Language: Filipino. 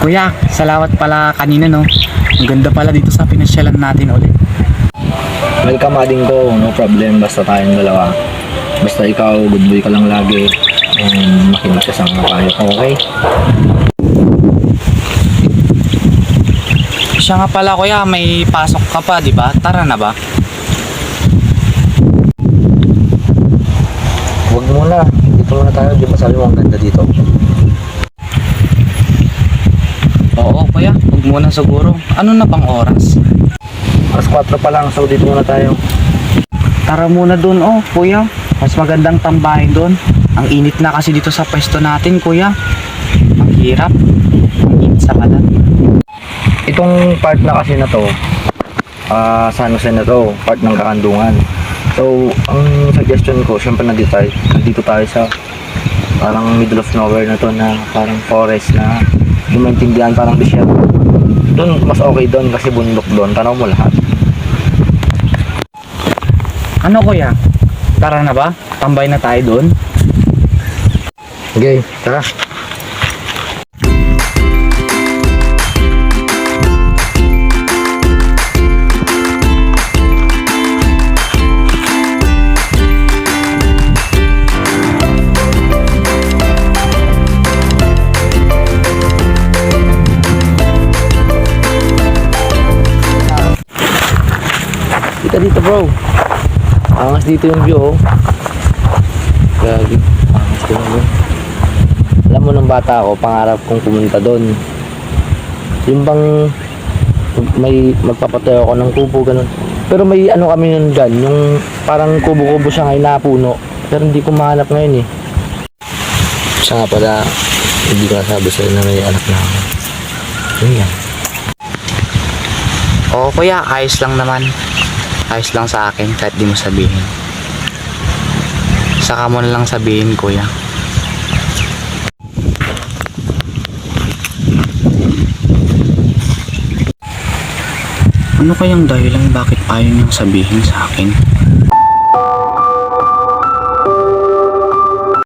Kuya, salamat pala kanina no. Ang ganda pala dito sa pinasyalan natin ulit. Welcome ading ko, no problem, basta tayong dalawa. Basta ikaw, good boy ka lang lagi. And makinig ka sa mga payo ko, okay? Siya nga pala kuya, may pasok ka pa, di ba? Tara na ba? Huwag muna, dito muna tayo, di ba sabi mo ang ganda dito? Oo kuya, huwag muna siguro. Ano na bang oras? Alas 4 pa lang, so dito muna tayo. Tara muna dun oh kuya. Mas magandang tambahin dun. Ang init na kasi dito sa pwesto natin kuya. Ang hirap. Ang init sa kalan. Itong part na kasi na to, San Jose na to, part ng Kakandungan. So, ang suggestion ko, syempre nandito tayo sa parang middle of nowhere na to na parang forest na yung maintindihan parang desierto. Doon, mas okay doon kasi bundok doon, tanaw mo lahat. Ano kuya? Tara na ba? Tambay na tayo dun. Okay, tara. Dito bro, angas dito yung view oh. Gagi, angas dito yung view. Alam mo nung bata ako, pangarap kong pumunta doon. Yung bang may magpapatayo ako ng kubo ganun. Pero may ano kami nun dyan, yung parang kubo-kubo siya ngayon na puno. Pero hindi ko mahanap ngayon eh. Siya nga pala, hindi ko nasabi sa'yo na may anak na ako. Yun yan. Oo kuya, ayos lang naman. Ayos lang sa akin kahit di mo sabihin. Saka mo na lang sabihin kuya. Ano kayang dahilan bakit ayaw niyang sabihin sa akin?